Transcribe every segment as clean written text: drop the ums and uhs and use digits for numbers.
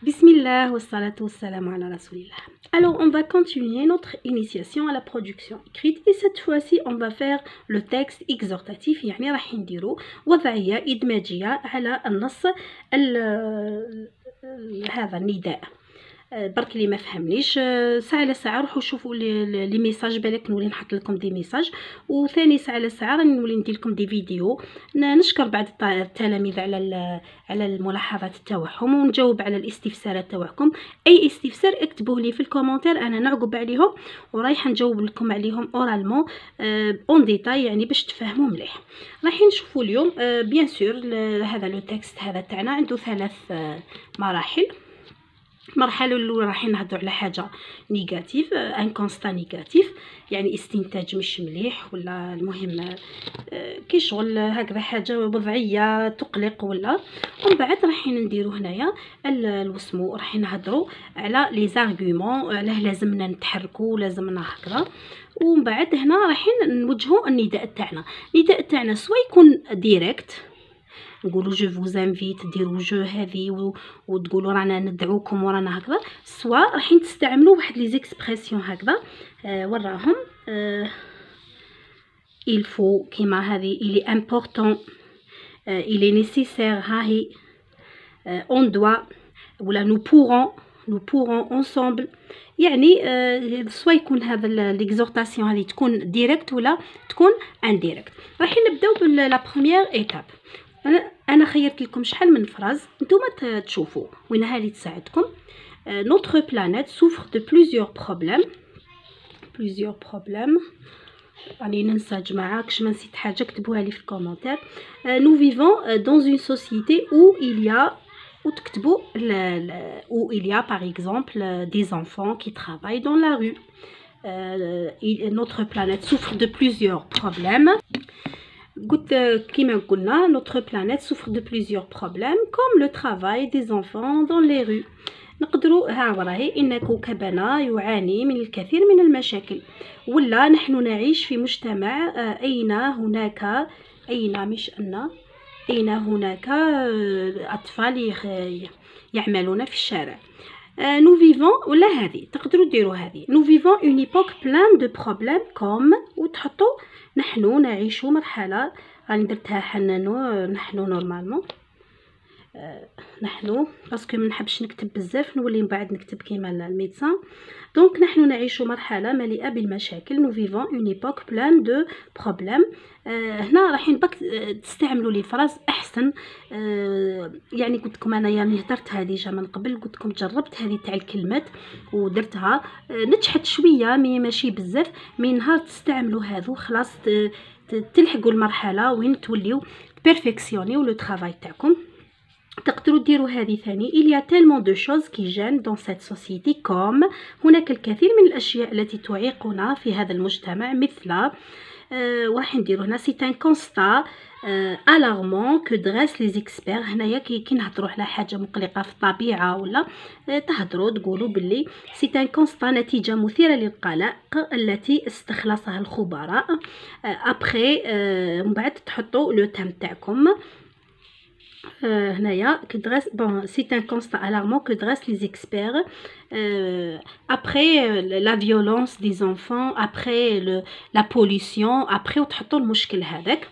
Bismillah wa salatu wa salam ala rasoulillah. Alors on va continuer notre initiation à la production écrite et cette fois-ci on va faire le texte exhortatif يعني راح نديرو وضعية إدماجية على النص هذا النداء. برك اللي ما فهمنيش ساعه على ساعه روحوا شوفوا لي ميساج بالك نولي نحط لكم دي ميساج وثاني ساعه على ساعه راني نولي ندير لكم دي فيديو نشكر بعض التلاميذ على الملاحظات تاعهم ونجاوب على الاستفسارات تاعكم. اي استفسار اكتبوه لي في الكومنتير انا نعقب عليهم ورايحه نجاوب لكم عليهم اورالمون اون ديتاي يعني باش تفهموا مليح. رايحين نشوفوا اليوم بيان سور هذا لو تكست هذا تاعنا عنده 3 مراحل. المرحله الاولى راح نهضروا على حاجه نيجاتيف ان كونستا نيجاتيف يعني استنتاج مش مليح ولا المهم كي شغل هكذا حاجه وضعيه تقلق ولا. ومن بعد راح نديروا هنايا الوسمو راح نهضروا على لي زارغومون علاه لازمنا نتحركوا لازمنا هكذا. ومن بعد هنا راح نوجهوا النداء تاعنا. النداء تاعنا سواء يكون ديريكت نقولوا جو فوز انفيت ديروا جو هذه وتقولوا رانا ندعوكم ورانا هكذا، سواء راح تستعملوا واحد لي زيكسبرسيون هكذا وراهم il faut كيما هذه il est important il est nécessaire ها هي on doit ولا nous pourrons ensemble يعني سواء يكون هذا ليكزورطاسيون هذه تكون ديريكت ولا تكون انديريكت. راح نبداو بلا بروميير ايتاب. انا خيرت لكم شحال من فراز نتوما تشوفوا وين هذه تساعدكم. notre planète souffre de plusieurs problèmes راني ننسى جماعه كش ما نسيت حاجه كتبوها لي في الكومنتير. nous vivons dans une société où il y a وتكتبوا où il y a par exemple des enfants qui travaillent dans la rue. Notre planète souffre de plusieurs problèmes. Comme notre planète souffre de plusieurs problèmes comme le travail des enfants dans les rues. نقدروا ها وراهي إن كوكبنا يعاني من الكثير من المشاكل ولا نحن نعيش في مجتمع أين هناك أطفال يعملون في الشارع. nous vivons ولا هذه تقدروا ديروا هذه nous vivons une époque pleine de problèmes comme وتحطوا نحن نعيش مرحله راني درتها نحن نورمالمون نحن باسكو ما نحبش نكتب بزاف نولي من بعد نكتب كيما الميدسان. دونك نحن نعيش مرحله مليئه بالمشاكل nous vivons une époque pleine de problèmes. هنا راح نبقى تستعملوا لي فراس احسن. يعني قلت لكم انا يعني هضرتها ديجا من قبل قلت لكم جربت هذه تاع الكلمات ودرتها نجحت شويه ماشي بزاف. من نهار تستعملوا هذو خلاص تلحقوا المرحله وين توليو بيرفكسيونيو لو طرافاي تاعكم. تقدروا ديروا هذه ثاني il y a tellement de choses qui gênent dans cette société comme هناك الكثير من الاشياء التي تعيقنا في هذا المجتمع مثل وراح نديروا هنا c'est un constat alarmant que dressent les experts. هنايا كي نهضروا على حاجه مقلقه في الطبيعه ولا تهضروا تقولوا باللي c'est un constat نتيجه مثيره للقلق التي استخلصها الخبراء. après من بعد تحطوا لو تام تاعكم هنايا que dresse bon c'est un constat alarmant que dressent les experts après la violence des enfants après la pollution après وتحطوا المشكل هذاك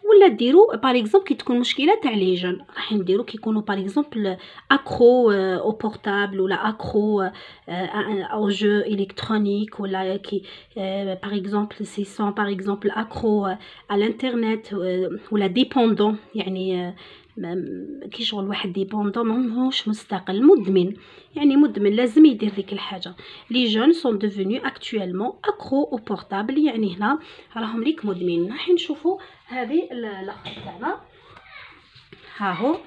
ولا ديروا باغ اكزومبل كي تكون مشكله تاع لي جون راح نديروا كي يكونوا باغ اكزومبل اكرو او بورتابل ولا اكرو او جو الكترونيك ولا كي باغ اكزومبل سي سون باغ اكزومبل اكرو على الانترنت ولا ديبوندون يعني كي شغل واحد ديبوندون ماهوش مستقل مدمن يعني مدمن لازم يدير ديك الحاجه. لي جون سون ديفينيو اكطويلمون اكرو او بورتابل يعني هنا راهم ليك مدمنين. راح نشوفوا هذه الاخر تاعنا ها هو.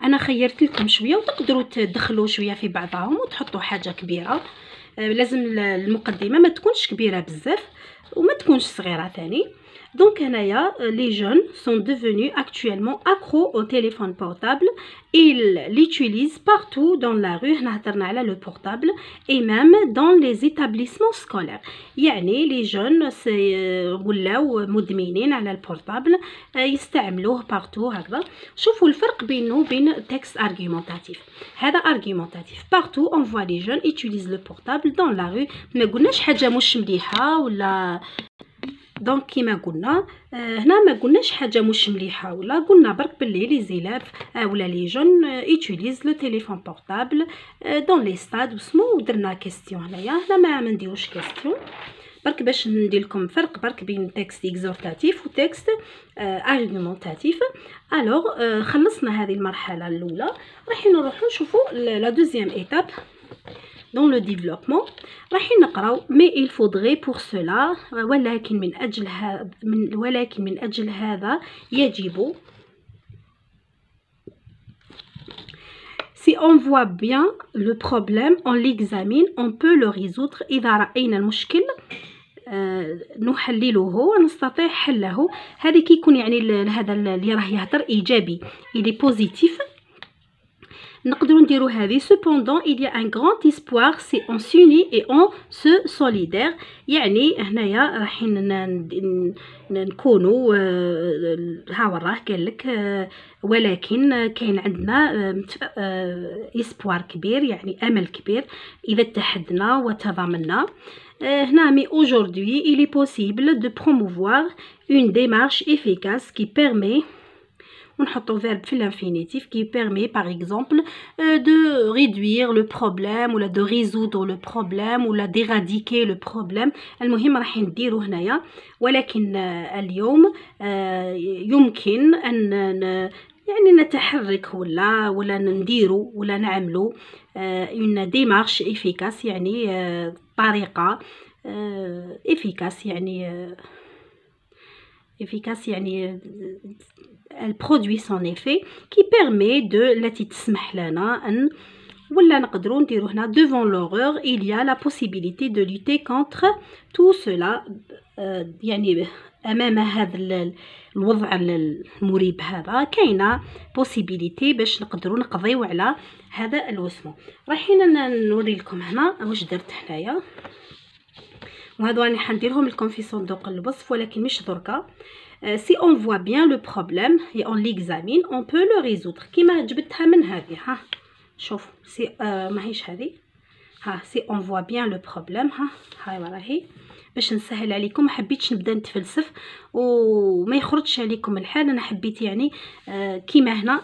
انا خيرت لكم شويه وتقدروا تدخلوا شويه في بعضهم وتحطوا حاجه كبيره. لازم المقدمه ما تكونش كبيره بزاف وما تكونش صغيره ثاني. دونك هنايا les jeunes sont devenus actuellement accros au téléphone portable. Ils l'utilisent partout dans la rue. هنا هضرنا على لو بورتابل et même dans les établissements scolaires. يعني les jeunes ولاو مدمنين على البورتابل، يستعملوه partout هكذا. شوفوا الفرق بينه وبين texte argumentatif. هذا argumentatif partout on voit les jeunes utilisent le portable dans la rue. ما قلناش حاجه مش مليحه ولا دونك كيما قلنا هنا ما قلناش حاجه مش مليحه ولا قلنا برك باللي لي زيلاف ولا لي جون يوتيليز لو تليفون بورتابل دون لي ستاد وسمو ودرنا كيستيون. هنايا ما نديروش كيستيون برك باش ندير لكم فرق برك بين تكست اكزورتاتيف وتكست ارغومونتاتيف. الوغ خلصنا هذه المرحله الاولى، راح نروحو نشوفوا لا دوزيام ايتاب dans le développement. راح نقراو mais il faudrait pour cela ولكن من أجل هذا يجب. Si on voit bien le problème, on l'examine, on peut le résoudre. إذا رأينا المشكل نحلله ونستطيع حله. هذا كيكون يعني هذا اللي راه يهضر إيجابي، il est positif. نقدروا نديروا هذه. cependant il y a un grand espoir si on s'unit et on se solidaire. يعني هنايا راح نكونوا ها وراه قال لك ولكن كاين عندنا espoir كبير يعني امل كبير اذا اتحدنا وتضامنا. هنا mais aujourd'hui il est possible de promouvoir une démarche efficace qui permet ونحطو verbe في l'infinitif qui permet par exemple de réduire le problème ولا de résoudre le problème ولا d'éradiquer le problème. المهم راح نديرو هنايا ولكن اليوم يمكن أن يعني نتحرك ولا نديرو ولا نعملو une démarche efficace يعني طريقة efficace يعني elle produit son effet qui permet de التي تسمح لنا أن ولا نقدروا نديرو هنا devant l'horreur il y a la possibilité de lutter contre tout cela. يعني أمام هذا الوضع المريب هذا كاينه possibility باش نقدروا نقضيو على هذا الوسم. رايحين نوري لكم هنا واش درت هنايا، وهذو راني حنديرهم لكم في صندوق الوصف ولكن مش دركا. si on voit bien le problème et on l'examine on peut le résoudre. كيما جبتها من هذه ها شوف سي ماهيش هذه ها si on voit bien le problème هاي راهي باش نسهل عليكم. ما حبيتش نبدا نتفلسف وما يخرجش عليكم الحال، انا حبيت يعني كيما هنا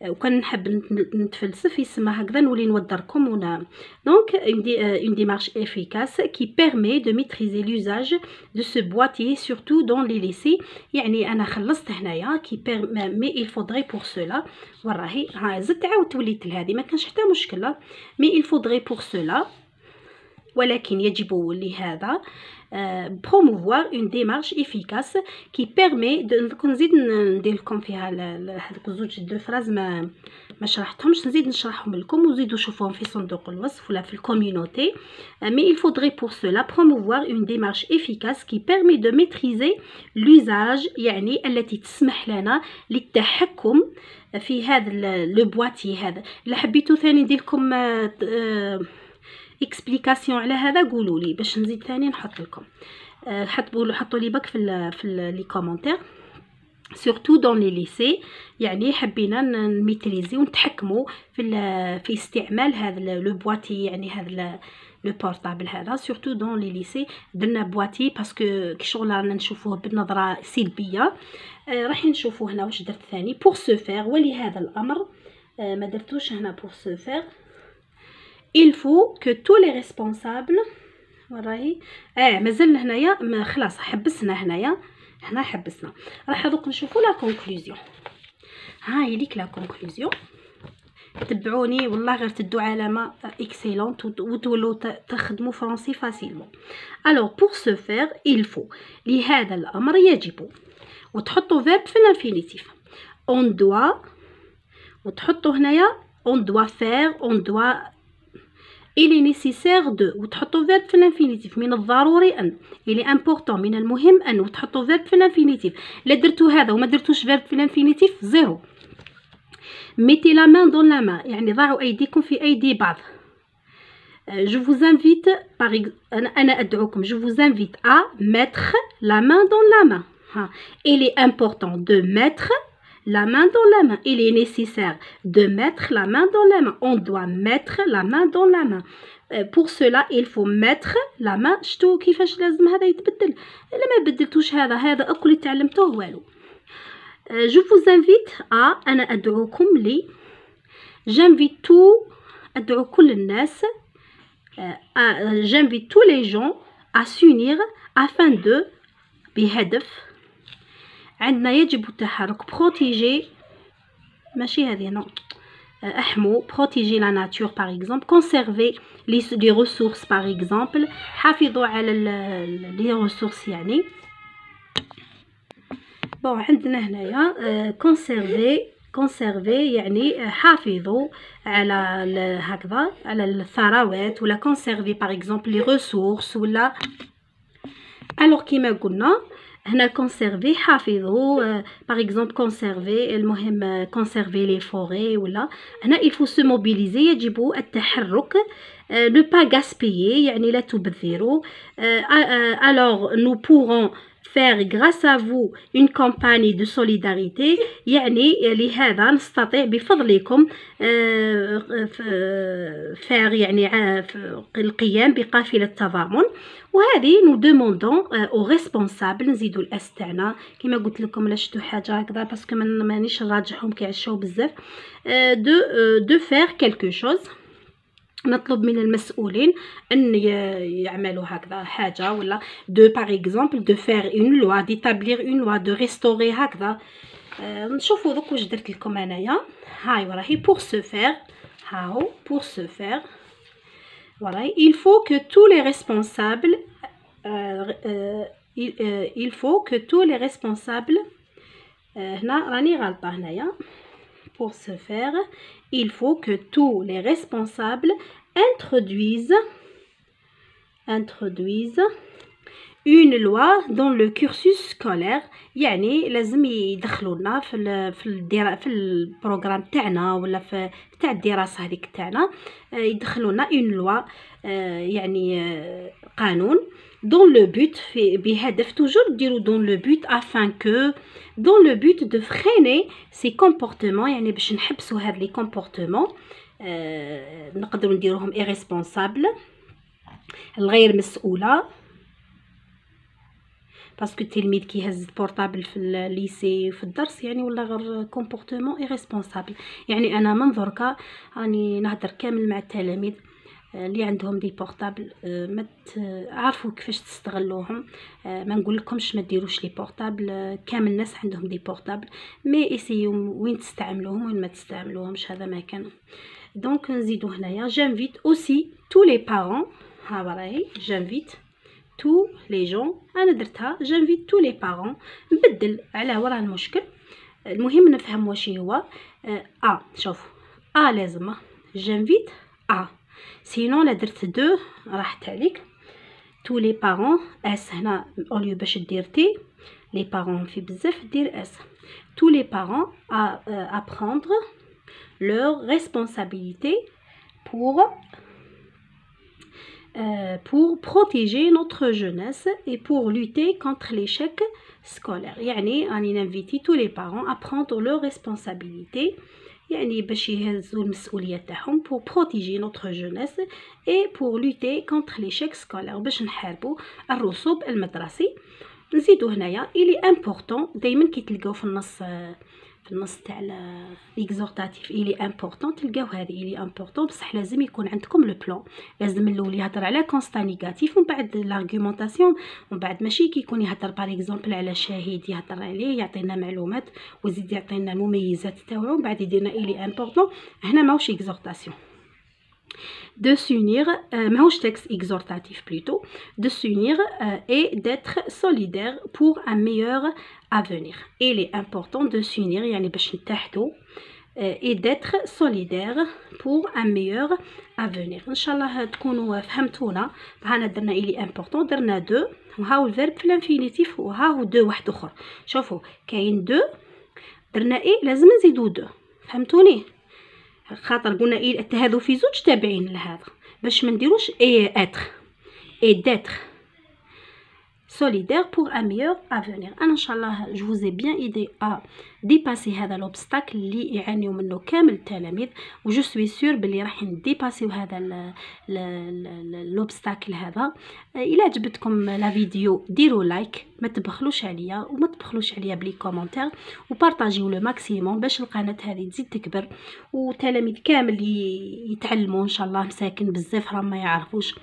وكان نحب نتفلسف يسمى هكذا نولي نودركم ونام. donc une démarche efficace qui permet de maîtriser l'usage de ce boîtier surtout dans les lycées. يعني انا خلصت هنايا qui permet il faudrait pour cela وراهي ها زدت عاودت وليت لهذه ما كانش حتى مشكله mais il faudrait pour cela ولكن يجب لهذا promouvoir une démarche efficace qui permet de نزيد ندير لكم فيها هذوك زوج دو فراز ما شرحتهمش، نزيد نشرحهم لكم وزيدوا شوفوهم في صندوق الوصف ولا في الكوميونيتي. mais il faudrait pour cela promouvoir une démarche efficace qui permet de maîtriser l'usage يعني التي تسمح لنا للتحكم في هذا لو بواتي. هذا اللي حبيتو ثاني ندير لكم اكسبليكاسيون على هذا قولوا لي باش نزيد ثاني نحط لكم. حطوا لي باك في لي كومونتير surtout dans les lycées. يعني حبينا نميتريزي ونتحكموا في استعمال هذا لو بواتي يعني هذا لو بورطابل هذا surtout dans les lycées. درنا بواتي باسكو كي شغل رانا نشوفوه بنظره سلبيه. راح نشوفوا هنا واش درت ثاني pour ce faire ولهذا الامر ما درتوش هنا pour ce faire il faut que tous les responsables وراهي مازال هنايا خلاص حبسنا هنا حبسنا. راح دوك نشوفوا لا كونكلوزيون. هاي ليك لا كونكلوزيون تبعوني والله غير تدوا علامه اكسيلونت وتولوا تخدموا فرنسي فاسيلمون. alors pour ce faire il faut لهذا الامر يجب وتحطوا verbe في الانفينيتيف on doit وتحطوا هنايا on doit faire on doit il est nécessaire de وتحطوا verbe في الانفينيتيف. من الضروري أن il est important من المهم أن وتحطوا verbe في الانفينيتيف. لا درتوا هذا وما درتوش verbe في الانفينيتيف زيرو. mettez la main dans la main يعني ضعوا أيديكم في أيدي بعض. je vous invite أنا أدعوكم je vous invite à mettre la main dans la main. il est important de mettre la main dans la main. Il est nécessaire de mettre la main dans la main. On doit mettre la main dans la main. pour cela il faut mettre la main. شتو كيفاش لازم هذا يتبدل؟ إلا ما بدلتوش هذا أكل اللي تعلمتوه والو. je vous invite à أنا أدعوكم لي j'invite tout أدعو كل الناس j'invite tous les gens à s'unir afin de بهدف عندنا يجب التحرك protéger ماشي هذه نو احمو protéger la nature par exemple conserver les ressources par exemple حافظوا على les ressources يعني بون عندنا هنايا conserver يعني حافظوا على هكذا على الثروات ولا conserver par exemple les ressources ولا alors كيما قلنا هنا conserver حافظوا par exemple conserver المهم conserver les forêts ولا هنا il faut se mobiliser يجب التحرك ne pas gaspiller يعني لا تبذروا alors nous pourrons faire grâce à vous une campagne de solidarité يعني لهذا نستطيع بفضلكم faire يعني القيام بقافلة تضامن. وهذه nous demandons aux responsables نزيدوا الاس تاعنا كما قلت لكم لا شفتوا حاجه هكذا باسكو مانيش نراجعهم كيعشوا بزاف de faire quelque chose. نطلب من المسؤولين أن يعملوا هكذا حاجة ولا de par exemple de faire une loi d'établir une loi de restaurer هكذا. نشوفوا دوك واش درت لكم انايا. هاي وراهي pour se faire هاو pour se faire وراهي il faut que tous les responsables il faut que tous les responsables هنا راني غلطة هنايا pour se faire il faut que tous les responsables introduisent une loi dans le cursus scolaire يعني لازم يدخلوا لنا في البروغرام تاعنا ولا في تاع الدراسه هذيك تاعنا يدخلوا لنا une loi يعني قانون dans le but بهدف toujours ديروا dans le but afin que dans le but de freiner ces comportements يعني باش نحبسوا هاد لي comportements نقدروا نديروهم irresponsables الغير مسؤوله باسكو التلميذ كيهز بورطابل في الليسي في الدرس يعني ولا غير كومبورتمون ايريسبونسابل. يعني انا من دركا راني نهضر كامل مع التلاميذ اللي عندهم دي بورطابل ما عارفوا كيفاش تستغلوهم. ما نقول لكمش ما ديروش لي بورطابل كامل الناس عندهم دي بورطابل مي اسيو وين تستعملوهم وين ما تستعملوهمش هذا ما كان. دونك نزيدو هنايا جانفيت اوسي تو لي بارون ها راهي جانفيت tous les gens انا درتها j'invite tous les parents نبدل على ورا المشكل. المهم نفهم واش هو شوف لازم j'invite سينون لا درت دو راحت عليك tous les parents اس هنا اوليو باش دير تي les parents في بزاف دير اس tous les parents à prendre leur responsabilité pour protéger notre jeunesse et pour lutter contre l'échec scolaire. يعني راني نانفيتي tous les parents à prendre leurs responsabilités يعني باش يهزوا المسؤوليه تاعهم pour protéger notre jeunesse et pour lutter contre l'échec scolaire باش نحاربوا الرسوب المدرسي. نزيدو هنايا il est important دائما كي تلقاو في النص تاع ليكزورتاتيف il est important تلقاو هذه il est important بصح لازم يكون عندكم لو بلان. لازم الاول يهضر على كونستا نيجاتيف ومن بعد لارغومونطاسيون ومن بعد ماشي كيكون يهضر باغ اكزومبل على شاهد يهضر عليه يعطينا معلومات ويزيد يعطينا المميزات تاعو ومن بعد يديرنا il est important. هنا ماهوش اكزورتاسيون de s'unir ماهوش texte exhortatif plutôt de s'unir et d'être solidaire pour un meilleur avenir. Il est important de s'unir يعني باش نتحدوا et d'être solidaire pour un meilleur avenir. ان شاء الله تكونوا فهمتونا. هنا درنا إلي امبورطون، درنا دو، وهاو الفيرب في الانفينيتيف، وهاو دو واحد اخر. شوفوا كاين دو، درنا اي لازم نزيدو دو، فهمتوني؟ خاطر قلنا اي هادو في زوج تابعين لهذا، باش ما نديروش اي اتر اي داتر solidaire pour un meilleur avenir. انا ان شاء الله je vous ai bien aidé à dépasser هذا l'obstacle اللي يعانيو منه كامل التلاميذ، و جو سوي سور بلي راح نديباسيو هذا l'obstacle هذا. الى عجبتكم لا فيديو ديروا لايك، ما تبخلوش عليا وما تبخلوش عليا بلي كومونتير، وبارطاجيو لو ماكسيموم باش القناه هذه تزيد تكبر وتلاميذ كامل يتعلموا ان شاء الله. مساكن بزاف راهم ما يعرفوش،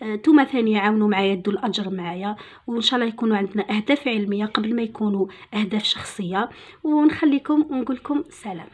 نتوما ثاني يعاونوا معايا، يدوا الاجر معايا، وان شاء الله يكونوا عندنا اهداف علميه قبل ما يكونوا اهداف شخصيه. ونخليكم ونقول لكم سلام.